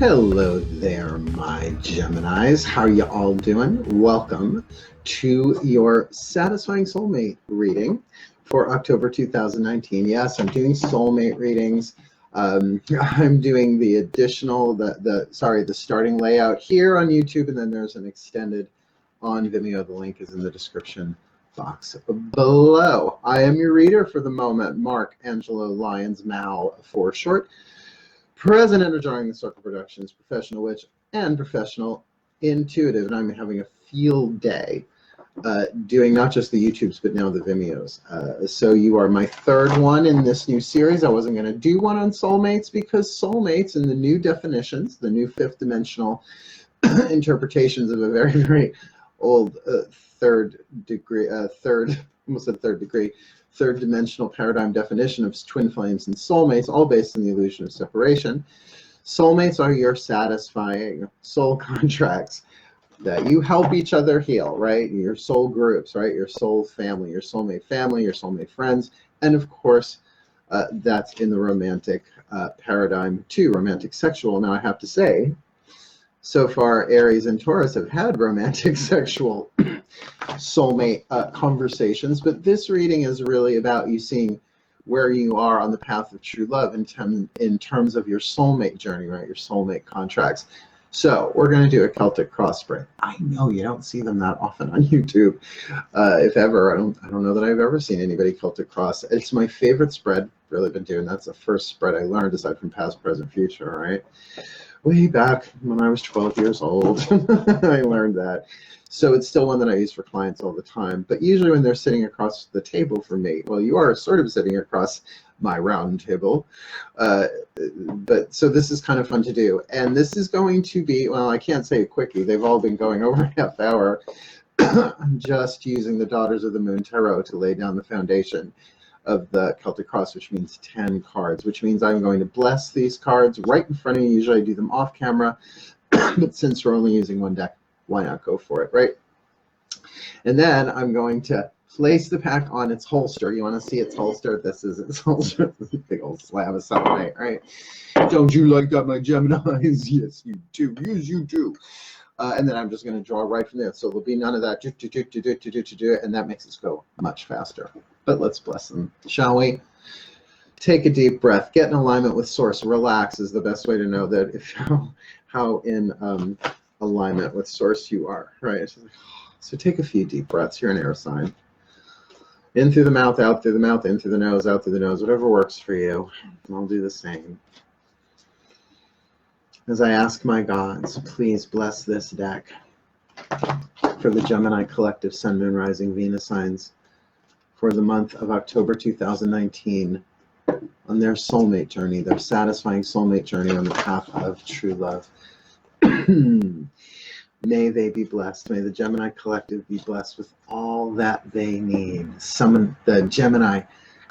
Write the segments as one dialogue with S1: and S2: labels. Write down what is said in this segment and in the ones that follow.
S1: Hello there, my Geminis. How are you all doing? Welcome to your Satisfying Soulmate reading for October 2019. Yes, I'm doing soulmate readings. I'm doing the additional, the starting layout here on YouTube, and then there's an extended on Vimeo. The link is in the description box below. I am your reader for the moment, Mark Angelo Lyons, MOLL for short. President of Drawing the Circle Productions, professional witch and professional intuitive, and I'm having a field day doing not just the YouTubes but now the Vimeos. So you are my third one in this new series. I wasn't going to do one on soulmates because soulmates and the new definitions, the new fifth dimensional interpretations of a very, very old third dimensional paradigm definition of twin flames and soulmates, all based on the illusion of separation. Soulmates are your satisfying soul contracts that you help each other heal, right? Your soul groups, right? Your soul family, your soulmate friends, and of course, that's in the romantic paradigm too, romantic sexual. Now I have to say, so far Aries and Taurus have had romantic sexual soulmate conversations, but this reading is really about you seeing where you are on the path of true love in terms of your soulmate journey, right? Your soulmate contracts. So we're going to do a Celtic cross spread. I know you don't see them that often on YouTube. If ever, I don't know that I've ever seen anybody Celtic cross. It's my favorite spread. Really been doing. That's the first spread I learned aside from past, present, future, right? Way back when I was 12 years old, I learned that. So it's still one that I use for clients all the time. But usually when they're sitting across the table from me, well, you are sort of sitting across my round table. But so this is kind of fun to do. And this is going to be, well, I can't say a quickie. They've all been going over a half hour. I'm just using the Daughters of the Moon Tarot to lay down the foundation of the Celtic cross, which means 10 cards, which means I'm going to bless these cards right in front of you. Usually I do them off camera, but since we're only using one deck, why not go for it, right? And then I'm going to place the pack on its holster. You want to see its holster? This is its holster. This is a big old slab of selenite, right? Don't you like that, my Geminis? Yes, you do. Yes, you do. And then I'm just going to draw right from there. So there'll be none of that, and that makes us go much faster. But let's bless them, shall we? Take a deep breath. Get in alignment with Source. Relax is the best way to know that how in alignment with Source you are, right? So take a few deep breaths. You're an air sign. In through the mouth, out through the mouth, in through the nose, out through the nose, whatever works for you. And I'll do the same. As I ask my gods, please bless this deck for the Gemini collective Sun, Moon, Rising, Venus signs for the month of October 2019 on their soulmate journey, their satisfying soulmate journey on the path of true love. May they be blessed. May the Gemini collective be blessed with all that they need. The Gemini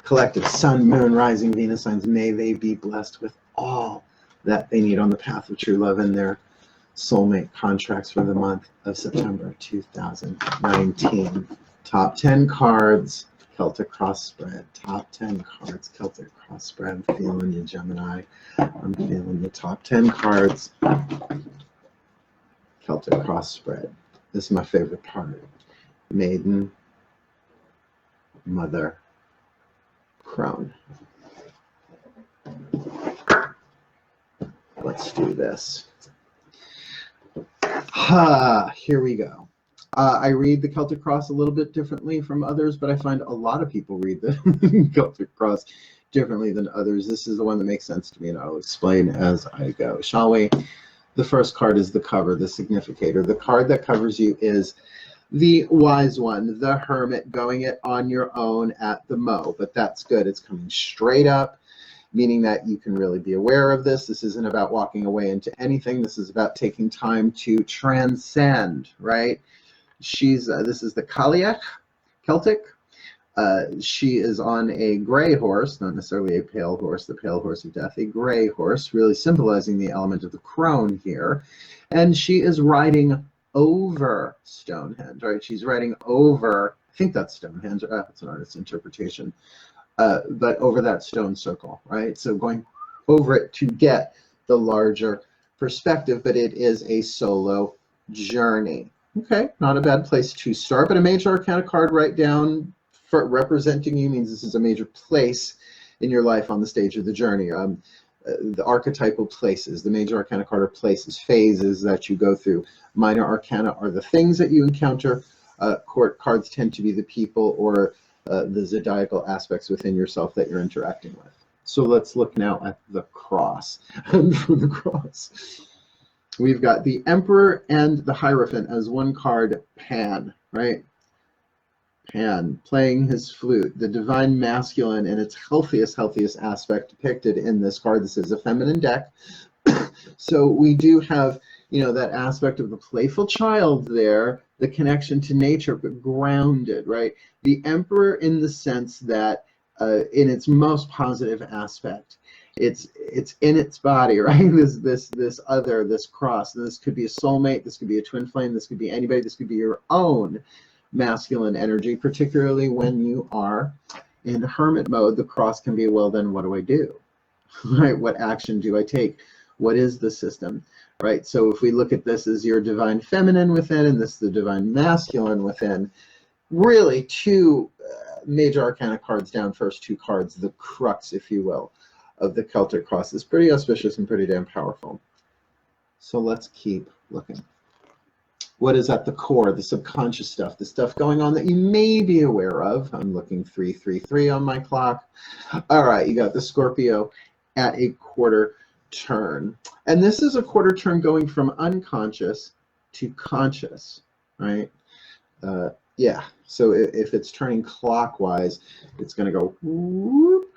S1: collective Sun, Moon, Rising, Venus signs, may they be blessed with all that they need on the path of true love and their soulmate contracts for the month of September 2019. Top 10 cards, Celtic cross spread. Top 10 cards, Celtic cross spread. I'm feeling you, Gemini. I'm feeling you. Top 10 cards, Celtic cross spread. This is my favorite part. Maiden, Mother, Crone. Let's do this. Here we go. I read the Celtic cross a little bit differently from others, but I find a lot of people read the Celtic cross differently than others. This is the one that makes sense to me, and I'll explain as I go, shall we? The first card is the cover, the significator. The card that covers you is the wise one, the hermit, going it on your own at the mo, but that's good. It's coming straight up, meaning that you can really be aware of this. This isn't about walking away into anything. This is about taking time to transcend, right? This is the Kaliach, Celtic. She is on a gray horse, not necessarily a pale horse, the pale horse of death, a gray horse, really symbolizing the element of the crone here. And she is riding over Stonehenge, right? She's riding over, I think that's Stonehenge, that's an artist's interpretation, but over that stone circle, right? So going over it to get the larger perspective, but it is a solo journey. Okay, not a bad place to start, but a major arcana card right down for representing you means this is a major place in your life on the stage of the journey. The archetypal places, the major arcana card are places, phases that you go through. Minor arcana are the things that you encounter. Court cards tend to be the people or the zodiacal aspects within yourself that you're interacting with. So let's look now at the cross. And for the cross, we've got the Emperor and the Hierophant as one card, Pan, right? Pan, playing his flute, the divine masculine in its healthiest aspect depicted in this card. This is a feminine deck. So we do have, you know, that aspect of the playful child there, the connection to nature, but grounded, right? The Emperor in the sense that in its most positive aspect, it's in its body, right? This other, this cross. This could be a soulmate, this could be a twin flame, this could be anybody, this could be your own masculine energy, particularly when you are in hermit mode. The cross can be, well, then what do I do? Right? What action do I take? What is the system? Right? So if we look at this as your divine feminine within, and this is the divine masculine within, really two major arcana cards down, first two cards, the crux, if you will, of the Celtic cross is pretty auspicious and pretty damn powerful. So let's keep looking. What is at the core, the subconscious stuff, the stuff going on that you may be aware of? I'm looking 333 on my clock. All right, you got the Scorpio at a quarter turn. And this is a quarter turn going from unconscious to conscious, right? Yeah, so if it's turning clockwise, it's going to go whoop,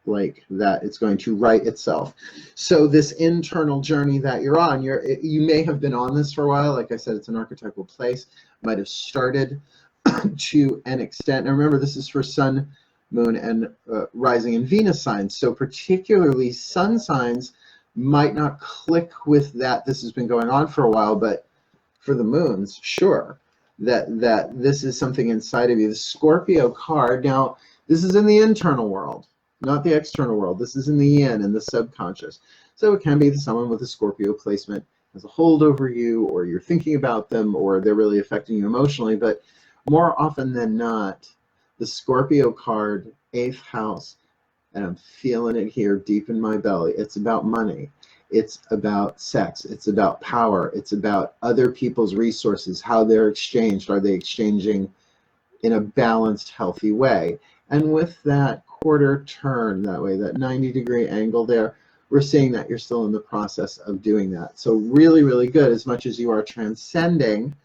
S1: like that. It's going to right itself. So this internal journey that you're on, you may have been on this for a while. Like I said, it's an archetypal place. Might have started to an extent. Now remember, this is for Sun, Moon, and rising and Venus signs. So particularly Sun signs might not click with that. This has been going on for a while, but for the moons, sure, that this is something inside of you. The Scorpio card, now this is in the internal world, not the external world. This is in the yin, in the subconscious. So it can be that someone with a Scorpio placement has a hold over you, or you're thinking about them, or they're really affecting you emotionally. But more often than not, the Scorpio card, 8th house, and I'm feeling it here deep in my belly. It's about money. It's about sex. It's about power. It's about other people's resources, how they're exchanged. Are they exchanging in a balanced, healthy way? And with that quarter turn that way, that 90-degree angle there, we're seeing that you're still in the process of doing that. So really, really good. As much as you are transcending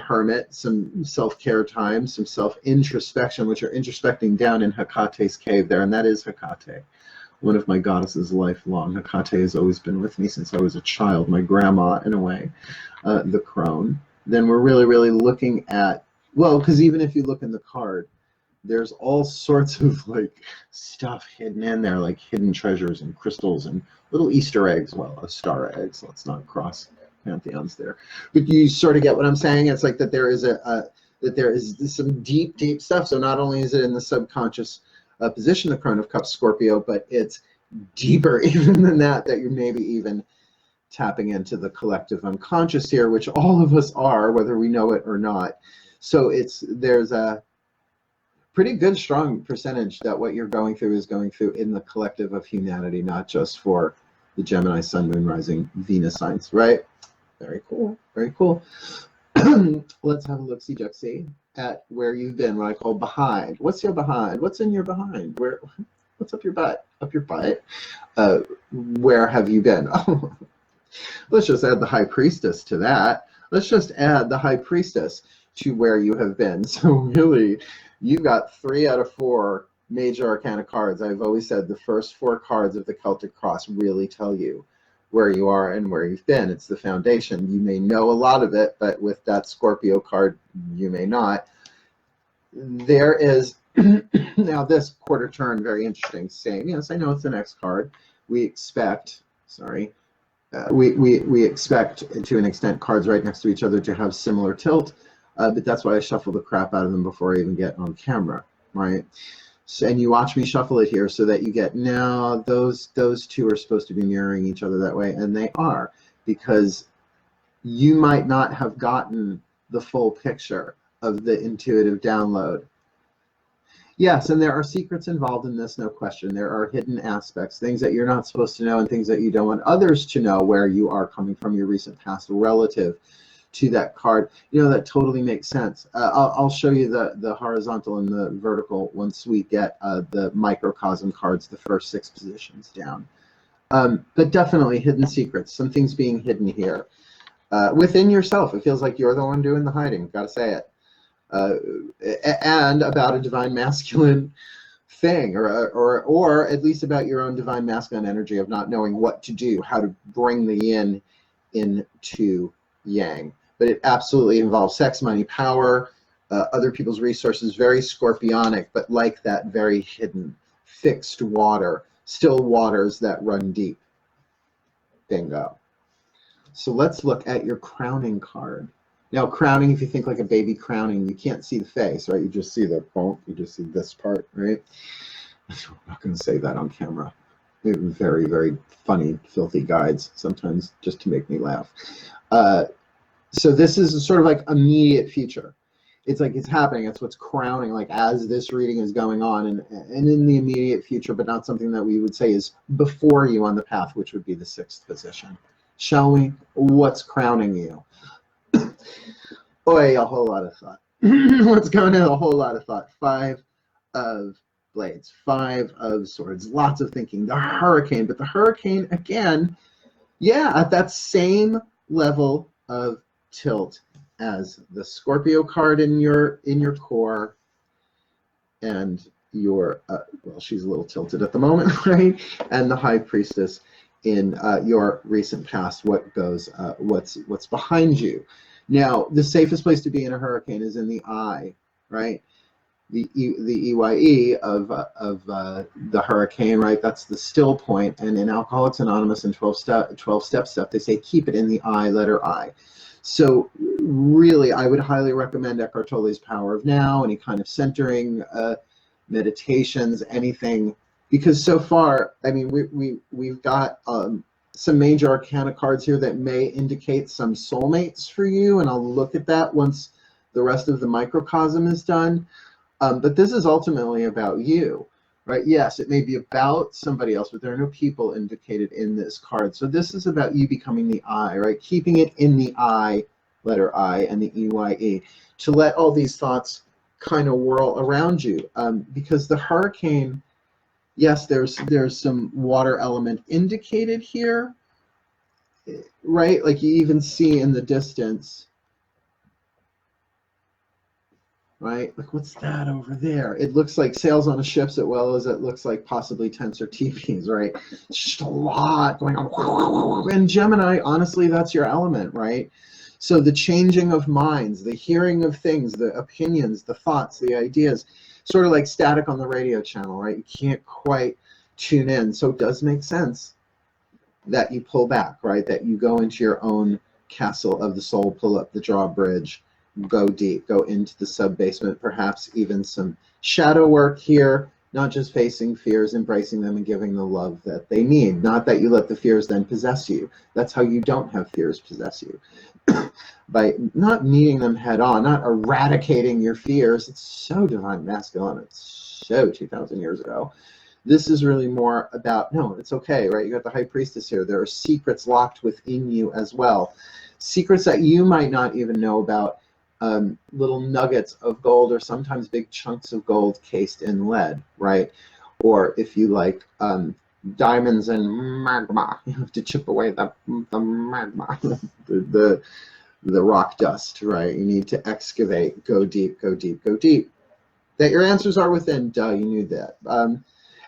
S1: hermit, some self-care time, some self-introspection, which are introspecting down in Hecate's cave there, and that is Hecate, one of my goddesses lifelong. Hecate has always been with me since I was a child, my grandma in a way, the crone. Then we're really, really looking at, well, because even if you look in the card, there's all sorts of like stuff hidden in there, like hidden treasures and crystals and little Easter eggs. Well, star eggs. Let's not cross pantheons there. But you sort of get what I'm saying. It's like that there is that there is some deep, deep stuff. So not only is it in the subconscious position, the Crown of Cups, Scorpio, but it's deeper even than that. That you're maybe even tapping into the collective unconscious here, which all of us are, whether we know it or not. So there's a pretty good, strong percentage that what you're going through is going through in the collective of humanity, not just for the Gemini, Sun, Moon, Rising, Venus signs, right? Very cool, very cool. Let's have a look-see at where you've been, what I call behind. What's your behind? What's in your behind? What's up your butt? Up your butt? Where have you been? Let's just add the High Priestess to that. Let's just add the High Priestess to where you have been. So really, you've got 3 out of 4 major arcana cards. I've always said the first 4 cards of the Celtic Cross really tell you where you are and where you've been. It's the foundation. You may know a lot of it, but with that Scorpio card, you may not. There is, now this quarter turn, very interesting. Same, yes, I know it's the next card. We expect, we expect to an extent cards right next to each other to have similar tilt, but that's why I shuffle the crap out of them before I even get on camera, right? So, and you watch me shuffle it here so that you get, now those two are supposed to be mirroring each other that way, and they are, because you might not have gotten the full picture of the intuitive download. Yes, and there are secrets involved in this, no question. There are hidden aspects, things that you're not supposed to know and things that you don't want others to know where you are coming from, your recent past relative to that card. You know, that totally makes sense. I'll show you the horizontal and the vertical once we get the microcosm cards, the first 6 positions down. But definitely hidden secrets, some things being hidden here. Within yourself, it feels like you're the one doing the hiding, gotta say it. And about a divine masculine thing, or at least about your own divine masculine energy of not knowing what to do, how to bring the yin into yang. But it absolutely involves sex, money, power, other people's resources, very scorpionic, but like that, very hidden, fixed water, still waters that run deep. Bingo. So let's look at your crowning card. Now, crowning, if you think like a baby crowning, you can't see the face, right? You just see the bump, you just see this part, right? I'm not going to say that on camera. They're very, very funny, filthy guides sometimes just to make me laugh. So this is sort of like immediate future. It's like it's happening. It's what's crowning, like as this reading is going on, and in the immediate future, but not something that we would say is before you on the path, which would be the 6th position. Shall we? What's crowning you? Boy, a whole lot of thought. What's going on? A whole lot of thought. 5 of blades, 5 of swords, lots of thinking. The hurricane, but the hurricane again, yeah, at that same level of tilt as the Scorpio card in your core, and your well, she's a little tilted at the moment, right? And the High Priestess in your recent past. What goes? What's behind you? Now, the safest place to be in a hurricane is in the eye, right? The EYE of the hurricane, right? That's the still point. And in Alcoholics Anonymous and 12-step stuff, they say keep it in the eye, letter I. So really, I would highly recommend Eckhart Tolle's Power of Now, any kind of centering, meditations, anything. Because so far, I mean, we've got some major arcana cards here that may indicate some soulmates for you, and I'll look at that once the rest of the microcosm is done. But this is ultimately about you, right? Yes, it may be about somebody else, but there are no people indicated in this card. So this is about you becoming the I, right? Keeping it in the I, letter I, and the EYE, to let all these thoughts kind of whirl around you. Because the hurricane, yes, there's some water element indicated here, right? Like you even see in the distance, right? Like what's that over there? It looks like sails on a ship as well as it looks like possibly tents or teepees, right? It's just a lot going on. And Gemini, honestly, that's your element, right? So the changing of minds, the hearing of things, the opinions, the thoughts, the ideas, sort of like static on the radio channel, right? You can't quite tune in. So it does make sense that you pull back, right? That you go into your own castle of the soul, pull up the drawbridge, go deep, go into the sub-basement, perhaps even some shadow work here, not just facing fears, embracing them and giving the love that they need. Not that you let the fears then possess you. That's how you don't have fears possess you. By not meeting them head on, not eradicating your fears. It's so divine masculine. It's so 2,000 years ago. This is really more about, no, it's okay, right? You got the High Priestess here. There are secrets locked within you as well. Secrets that you might not even know about. Little nuggets of gold, or sometimes big chunks of gold cased in lead, right? Or if you like, diamonds and magma. You have to chip away the magma, the rock dust, right? You need to excavate, go deep, go deep, go deep. That your answers are within, duh, you knew that.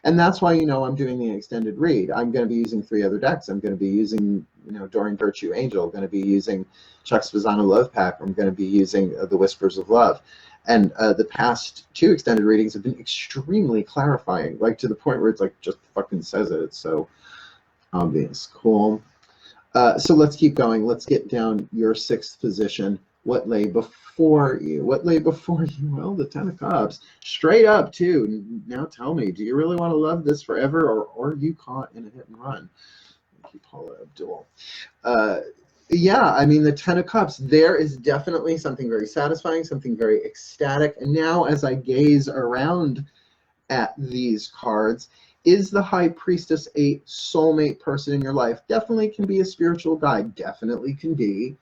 S1: And that's why, you know, I'm doing the extended read. I'm going to be using 3 other decks. I'm going to be using, you know, Doreen Virtue Angel. I'm going to be using Chuck Spezzano Love Pack. I'm going to be using The Whispers of Love. And the past 2 extended readings have been extremely clarifying, like to the point where it's like just fucking says it. It's so obvious. Cool. So let's keep going. Let's get down your 6th position. what lay before you. What lay before you? Well, the Ten of Cups, straight up too. Now tell me, do you really want to love this forever, or are you caught in a hit and run? Keep Paula Abdul. Yeah, I mean, the Ten of Cups, there is definitely something very satisfying, something very ecstatic. And now as I gaze around at these cards, is the High Priestess a soulmate person in your life? Definitely can be a spiritual guide, definitely can be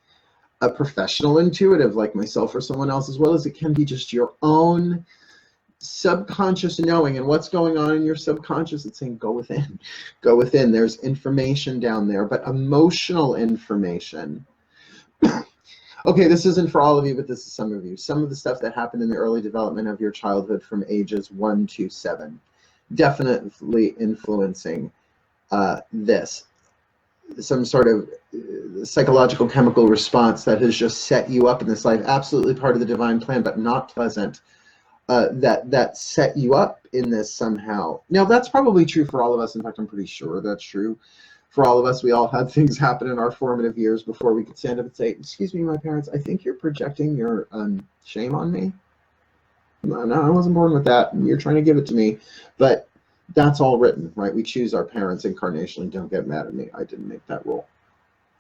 S1: a professional intuitive like myself or someone else, as well as it can be just your own subconscious knowing. And what's going on in your subconscious? It's saying go within, go within. There's information down there, but emotional information. Okay, this isn't for all of you, but this is some of you. Some of the stuff that happened in the early development of your childhood from ages 1 to 7, definitely influencing this. Some sort of psychological chemical response that has just set you up in this life, absolutely part of the divine plan, but not pleasant. That set you up in this somehow. Now, that's probably true for all of us. In fact, I'm pretty sure that's true for all of us. We all had things happen in our formative years before we could stand up and say, excuse me, my parents, I think you're projecting your shame on me. No, I wasn't born with that. You're trying to give it to me. But that's all written, right? We choose our parents incarnationally. Don't get mad at me. I didn't make that rule.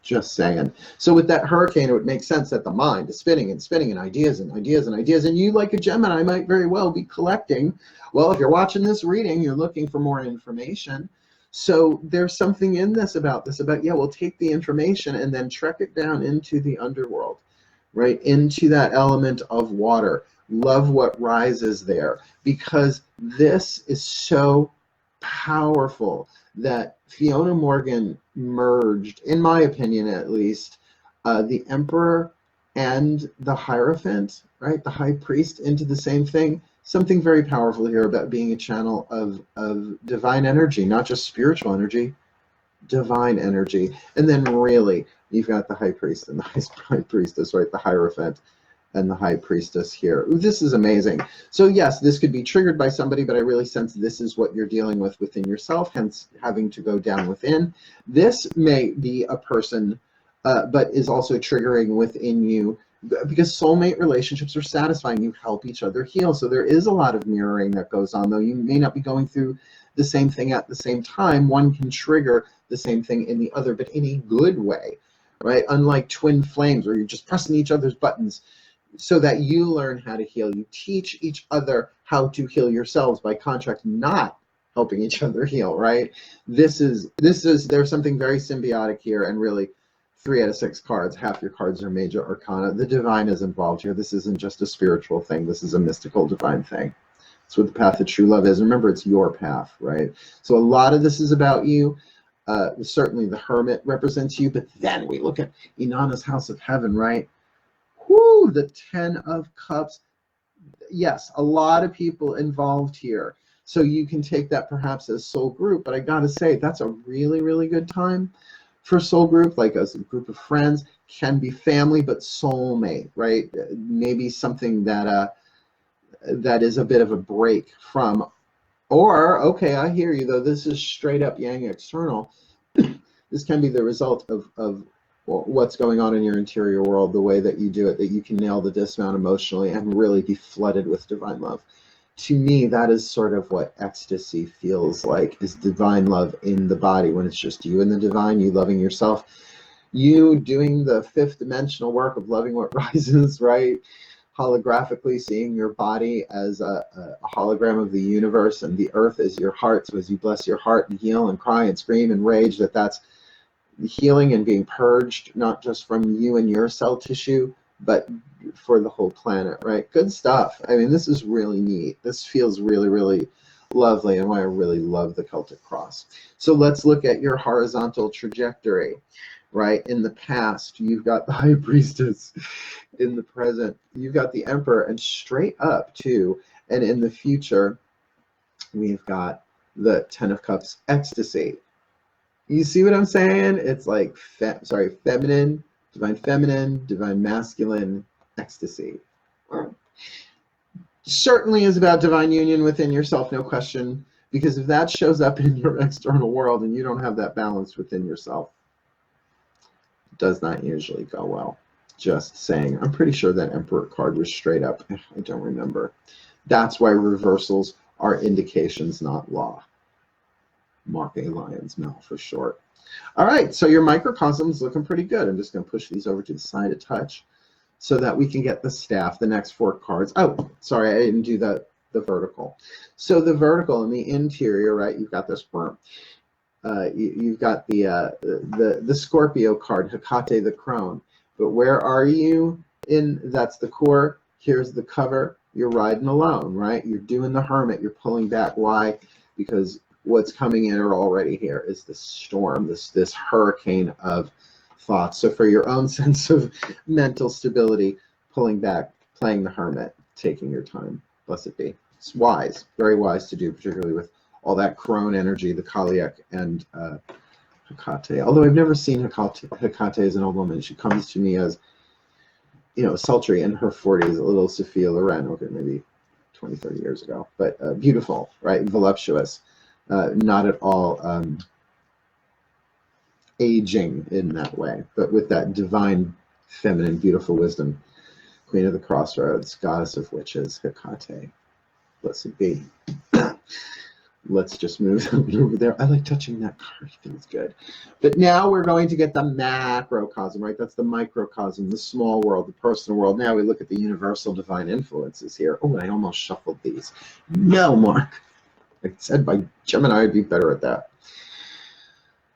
S1: Just saying. So with that hurricane, it would make sense that the mind is spinning and spinning, and ideas and ideas and ideas. And you, like a Gemini, might very well be collecting. Well, if you're watching this reading, you're looking for more information. So there's something in this about, yeah, we'll take the information and then trek it down into the underworld, right? Into that element of water. Love what rises there, because this is so powerful that Fiona Morgan merged, in my opinion at least, the Emperor and the Hierophant, right, the High Priest, into the same thing. Something very powerful here about being a channel of divine energy, not just spiritual energy, divine energy. And then really, you've got the High Priest and the High Priestess, right, the Hierophant and the High Priestess here. This is amazing. So yes, this could be triggered by somebody, but I really sense this is what you're dealing with within yourself, hence having to go down within. This may be a person, but is also triggering within you, because soulmate relationships are satisfying. You help each other heal. So there is a lot of mirroring that goes on, though you may not be going through the same thing at the same time. One can trigger the same thing in the other, but in a good way, right? Unlike twin flames where you're just pressing each other's buttons, so that you learn how to heal. You teach each other how to heal yourselves by contract, not helping each other heal, right? There's something very symbiotic here, and really 3 out of 6 cards, half your cards are major arcana. The divine is involved here. This isn't just a spiritual thing. This is a mystical divine thing. It's what the path of true love is. Remember, it's your path, right? So a lot of this is about you. Certainly the Hermit represents you, but then we look at Inanna's House of Heaven, right? Whoo, the 10 of Cups. Yes, a lot of people involved here. So you can take that perhaps as soul group, but I gotta say, that's a really, really good time for soul group, like as a group of friends. Can be family, but soulmate, right? Maybe something that that is a bit of a break from, or, okay, I hear you, though, this is straight up yang external. This can be the result of what's going on in your interior world, the way that you do it, that you can nail the dismount emotionally and really be flooded with divine love. To me, that is sort of what ecstasy feels like, is divine love in the body, when it's just you and the divine, you loving yourself, you doing the 5th dimensional work of loving what rises, right? Holographically seeing your body as a hologram of the universe, and the earth is your heart. So as you bless your heart and heal and cry and scream and rage, that's healing and being purged, not just from you and your cell tissue, but for the whole planet, right? Good stuff. I mean, this is really neat. This feels really, really lovely, and why I really love the Celtic cross. So let's look at your horizontal trajectory, right? In the past, you've got the High Priestess. In the present, you've got the Emperor, and straight up too. And in the future, we've got the 10 of Cups, ecstasy. You see what I'm saying? It's like, feminine, divine masculine, ecstasy. Certainly is about divine union within yourself, no question, because if that shows up in your external world and you don't have that balance within yourself, it does not usually go well. Just saying. I'm pretty sure that Emperor card was straight up. I don't remember. That's why reversals are indications, not law. Mark A. Lyons, Mel for short. All right, so your microcosm is looking pretty good. I'm just going to push these over to the side a touch so that we can get the staff, the next 4 cards. Oh, sorry, I didn't do the vertical. So the vertical in the interior, right, you've got this you've got the Scorpio card, Hecate the Crone. But where are you in, that's the core, here's the cover, you're riding alone, right? You're doing the hermit, you're pulling back. Why? Because what's coming in or already here is this storm, this hurricane of thoughts. So for your own sense of mental stability, pulling back, playing the hermit, taking your time. Blessed be. It's wise, very wise to do, particularly with all that crone energy, the Kaliak and Hecate. Although I've never seen Hecate as an old woman. She comes to me as, you know, sultry in her 40s, a little Sophia Loren, okay, maybe 20, 30 years ago. But beautiful, right? Voluptuous. Not at all aging in that way, but with that divine, feminine, beautiful wisdom. Queen of the Crossroads, goddess of witches, Hecate. Blessed be. Let's just move over there. I like touching that card. I think it's good. But now we're going to get the macrocosm, right? That's the microcosm, the small world, the personal world. Now we look at the universal divine influences here. Oh, I almost shuffled these. No, Mark. Like I said, by Gemini, I'd be better at that.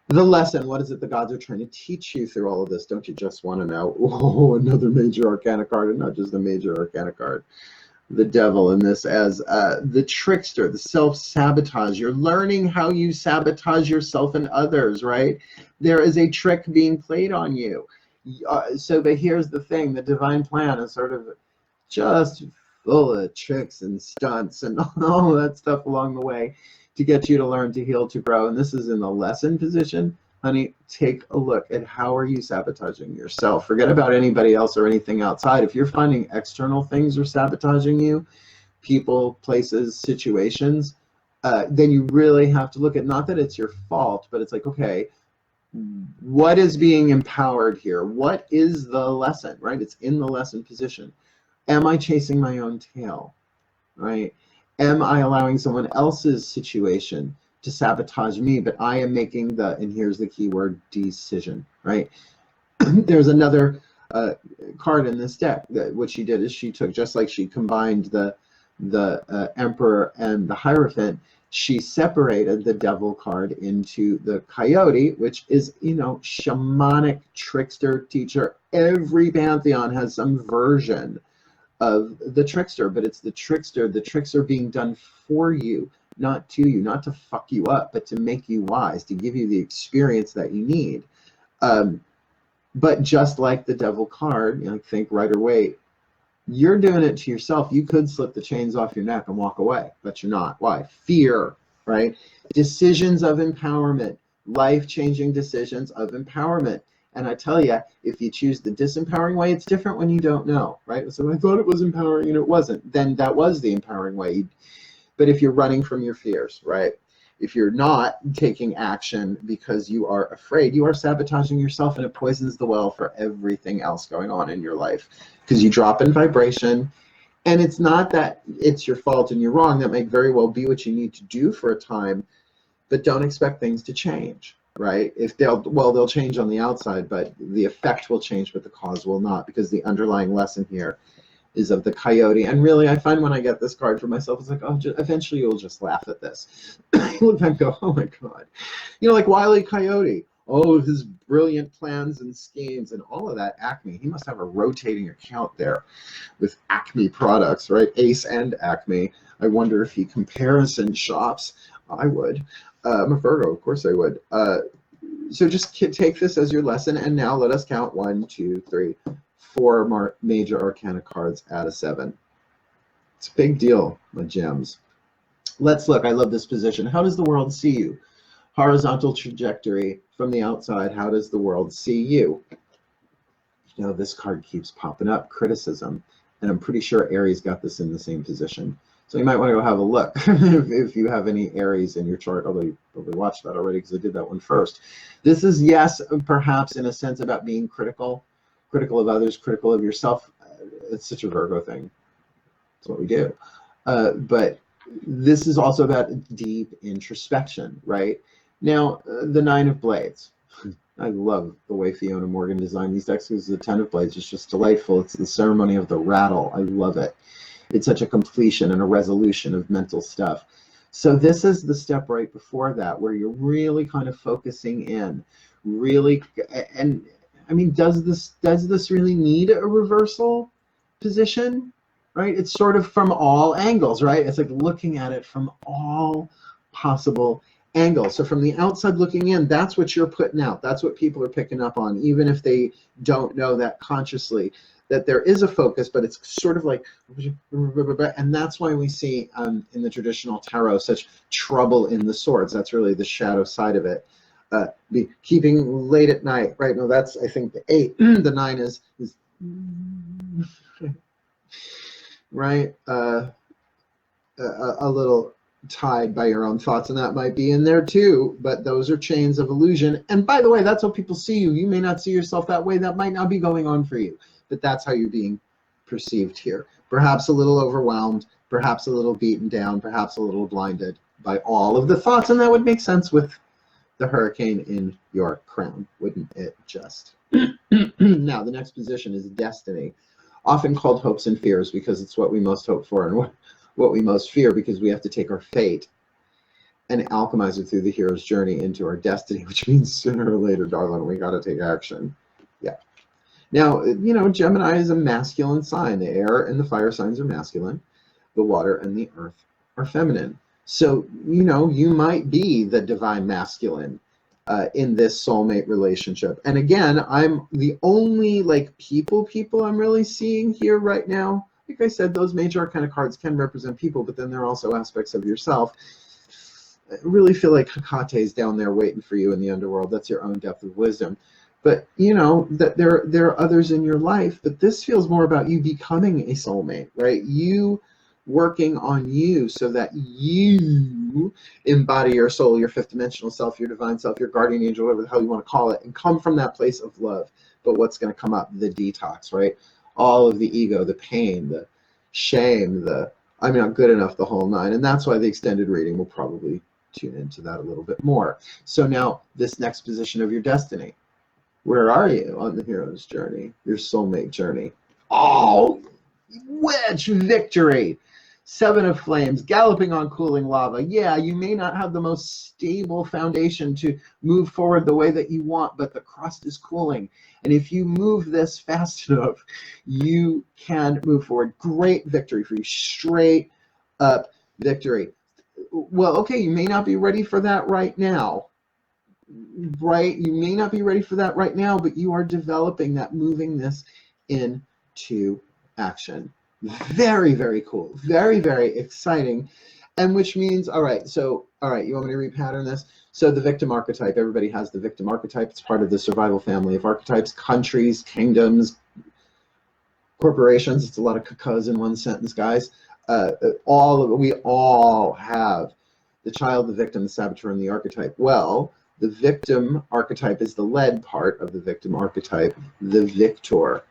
S1: The lesson, what is it the gods are trying to teach you through all of this? Don't you just want to know? Oh, another major arcana card, and not just a major arcana card. The devil in this as the trickster, the self-sabotage. You're learning how you sabotage yourself and others, right? There is a trick being played on you. But here's the thing, the divine plan is sort of just full of tricks and stunts and all that stuff along the way to get you to learn, to heal, to grow. And this is in the lesson position. Honey, take a look at how are you sabotaging yourself. Forget about anybody else or anything outside. If you're finding external things are sabotaging you, people, places, situations, then you really have to look at, not that it's your fault, but it's like, okay, what is being empowered here? What is the lesson, right? It's in the lesson position. Am I chasing my own tail, right? Am I allowing someone else's situation to sabotage me, but I am making the, and here's the key word, decision, right? There's another card in this deck that what she did is she took, just like she combined the Emperor and the Hierophant, she separated the Devil card into the Coyote, which is, you know, shamanic trickster teacher. Every pantheon has some version of the trickster, but it's the tricks are being done for you, not to you, not to fuck you up, but to make you wise, to give you the experience that you need. But just like the devil card, you know, think right or wait, you're doing it to yourself. You could slip the chains off your neck and walk away, but you're not. Why? Fear, right? Decisions of empowerment, life-changing decisions of empowerment. And I tell you, if you choose the disempowering way, it's different when you don't know, right? So I thought it was empowering and it wasn't. Then that was the empowering way. But if you're running from your fears, right? If you're not taking action because you are afraid, you are sabotaging yourself, and it poisons the well for everything else going on in your life, because you drop in vibration. And it's not that it's your fault and you're wrong. That may very well be what you need to do for a time, but don't expect things to change, right? If they'll change on the outside, but the effect will change, but the cause will not, because the underlying lesson here is of the Coyote. And really, I find when I get this card for myself, it's like, oh, eventually you'll just laugh at this. You look back and go, oh my God. You know, like Wile E. Coyote, oh, his brilliant plans and schemes and all of that. Acme, he must have a rotating account there with Acme products, right? Ace and Acme. I wonder if he comparison shops. I would. I'm a Virgo, of course I would. So just take this as your lesson, and now let us count 1, 2, 3, 4 major arcana cards out of 7. It's a big deal, my gems. Let's look. I love this position. How does the world see you? Horizontal trajectory from the outside. How does the world see you? You know, this card keeps popping up, criticism. And I'm pretty sure Aries got this in the same position. So you might want to go have a look if you have any Aries in your chart, although you probably watched that already because I did that one first. This is, yes, perhaps in a sense about being critical, critical of others, critical of yourself. It's such a Virgo thing. That's what we do. But this is also about deep introspection, right? Now, the Nine of Blades. I love the way Fiona Morgan designed these decks because the Ten of Blades is just delightful. It's the ceremony of the rattle. I love it. It's such a completion and a resolution of mental stuff. So this is the step right before that, where you're really kind of focusing in, really, and I mean, does this really need a reversal position? Right? It's sort of from all angles, right? It's like looking at it from all possible angles. So from the outside looking in, that's what you're putting out. That's what people are picking up on, even if they don't know that consciously, that there is a focus, but it's sort of like, and that's why we see in the traditional tarot such trouble in the swords. That's really the shadow side of it. Keeping late at night, right? No, that's, I think, the 8. The 9 is right? A little tied by your own thoughts, and that might be in there too, but those are chains of illusion. And by the way, that's how people see you. You may not see yourself that way. That might not be going on for you, but that's how you're being perceived here. Perhaps a little overwhelmed, perhaps a little beaten down, perhaps a little blinded by all of the thoughts, and that would make sense with the hurricane in your crown, wouldn't it just? Now, the next position is destiny, often called hopes and fears because it's what we most hope for and what we most fear, because we have to take our fate and alchemize it through the hero's journey into our destiny, which means sooner or later, darling, we got to take action. Yeah. Now, you know, Gemini is a masculine sign. The air and the fire signs are masculine. The water and the earth are feminine. So, you know, you might be the divine masculine in this soulmate relationship. And again, I'm the only like people I'm really seeing here right now. Like I said, those major arcana cards can represent people, but then there are also aspects of yourself. I really feel like Hecate's down there waiting for you in the underworld. That's your own depth of wisdom. But you know that there are others in your life, but this feels more about you becoming a soulmate, right? You working on you so that you embody your soul, your fifth dimensional self, your divine self, your guardian angel, whatever the hell you want to call it, and come from that place of love. But what's going to come up? The detox, right? All of the ego, the pain, the shame, the I'm not good enough, the whole nine. And that's why the extended reading will probably tune into that a little bit more. So now this next position of your destiny. Where are you on the hero's journey, your soulmate journey? Oh, wedge victory. 7 of flames, galloping on cooling lava. Yeah, you may not have the most stable foundation to move forward the way that you want, but the crust is cooling. And if you move this fast enough, you can move forward. Great victory for you, straight up victory. Well, okay, you may not be ready for that right now. Right? You may not be ready for that right now, but you are developing that, moving this into action. Very, very cool. Very, very exciting. And which means, all right, you want me to repattern this? So the victim archetype, everybody has the victim archetype. It's part of the survival family of archetypes, countries, kingdoms, corporations. It's a lot of cacos in one sentence, guys. We all have the child, the victim, the saboteur, and the archetype. Well, the victim archetype is the lead part of the victim archetype, the victor,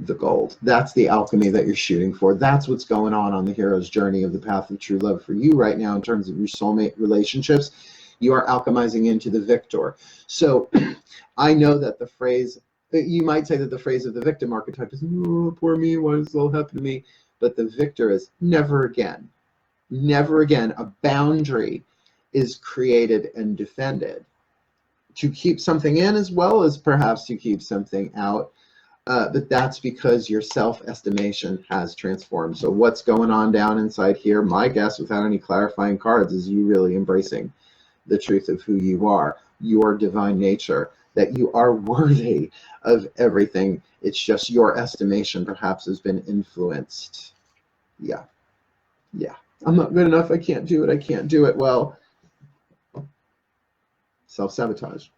S1: the gold. That's the alchemy that you're shooting for. That's what's going on the hero's journey of the path of true love for you right now in terms of your soulmate relationships. You are alchemizing into the victor. So I know that the phrase, you might say that the phrase of the victim archetype is, oh, poor me, why does this all happen to me? But the victor is never again. Never again. A boundary is created and defended to keep something in as well as perhaps to keep something out. But that's because your self-estimation has transformed. So what's going on down inside here, my guess, without any clarifying cards, is you really embracing the truth of who you are, your divine nature, that you are worthy of everything. It's just your estimation perhaps has been influenced. Yeah. I'm not good enough. I can't do it. Well, self-sabotage.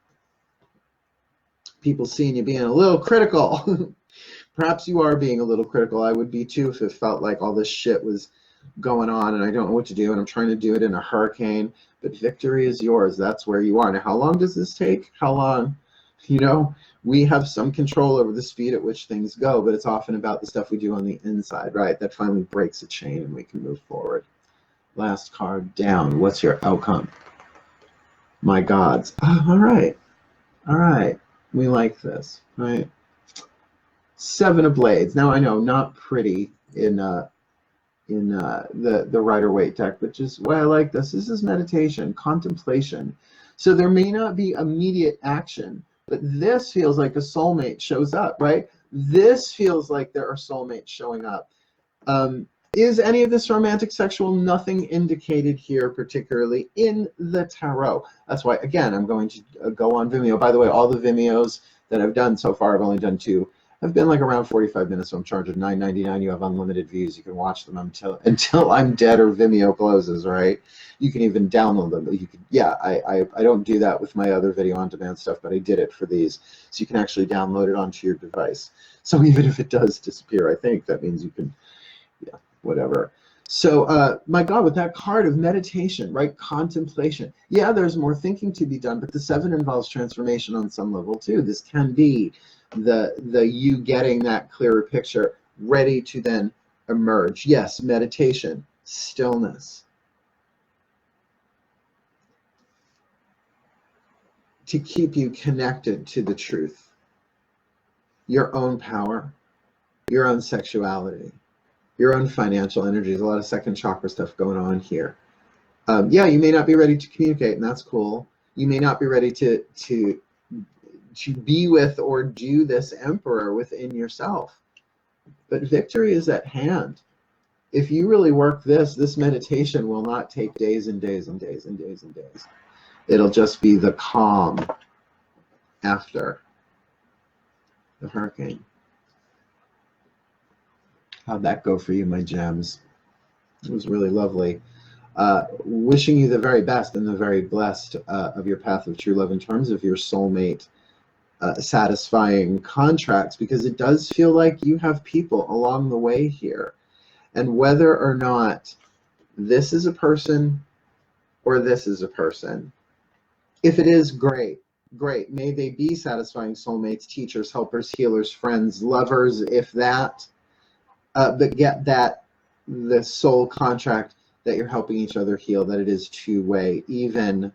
S1: People seeing you being a little critical. Perhaps you are being a little critical. I would be too if it felt like all this shit was going on and I don't know what to do and I'm trying to do it in a hurricane. But victory is yours. That's where you are. Now, how long does this take? How long? You know, we have some control over the speed at which things go, but it's often about the stuff we do on the inside, right? That finally breaks a chain and we can move forward. Last card down. What's your outcome? My gods. Oh, all right. All right. We like this, right? 7 of Blades. Now I know, not pretty in the Rider-Waite deck, which is why I like this. This is meditation, contemplation. So there may not be immediate action, but this feels like a soulmate shows up, right? This feels like there are soulmates showing up. Is any of this romantic, sexual? Nothing indicated here, particularly in the tarot. That's why, again, I'm going to go on Vimeo. By the way, all the Vimeos that I've done so far, I've only done 2. I've been like around 45 minutes, so I'm charging $9.99. You have unlimited views. You can watch them until I'm dead or Vimeo closes, right? You can even download them. You can, yeah, I don't do that with my other video on demand stuff, but I did it for these. So you can actually download it onto your device. So even if it does disappear, I think that means you can, yeah, whatever. So my God, with that card of meditation, right? Contemplation. Yeah, there's more thinking to be done, but the 7 involves transformation on some level too. This can be the you getting that clearer picture, ready to then emerge. Yes, meditation, stillness. To keep you connected to the truth, your own power, your own sexuality, your own financial energy. There's a lot of second chakra stuff going on here. Yeah, you may not be ready to communicate, and that's cool. You may not be ready to be with or do this emperor within yourself. But victory is at hand. If you really work this meditation will not take days and days and days and days and days. It'll just be the calm after the hurricane. How'd that go for you, my gems? It was really lovely. Wishing you the very best and the very blessed of your path of true love in terms of your soulmate satisfying contracts, because it does feel like you have people along the way here. And whether or not this is a person or this is a person, if it is, great. May they be satisfying soulmates, teachers, helpers, healers, friends, lovers, if that. But get that the soul contract that you're helping each other heal, that it is two-way, even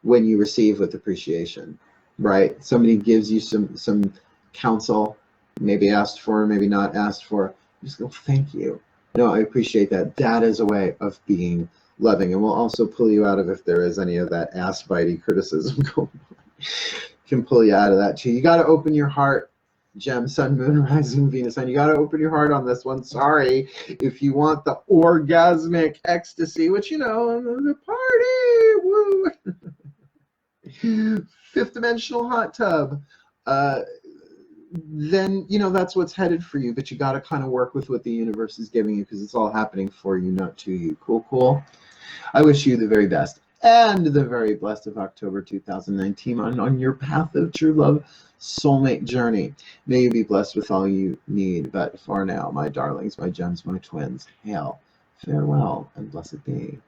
S1: when you receive with appreciation, right? Somebody gives you some counsel, maybe asked for, maybe not asked for. Just go, thank you. No, I appreciate that. That is a way of being loving. And we'll also pull you out of, if there is any of that ass-bitey criticism going on, can pull you out of that too. You got to open your heart. Gem, Sun, Moon, Rising, Venus, and you got to open your heart on this one. Sorry, if you want the orgasmic ecstasy, which, you know, the party, woo, 5th dimensional hot tub, then, you know, that's what's headed for you. But you got to kind of work with what the universe is giving you, because it's all happening for you, not to you. Cool. I wish you the very best and the very blessed of October 2019 on your path of true love soulmate journey. May you be blessed with all you need. But for now, my darlings, my gems, my twins, hail, farewell, and blessed be.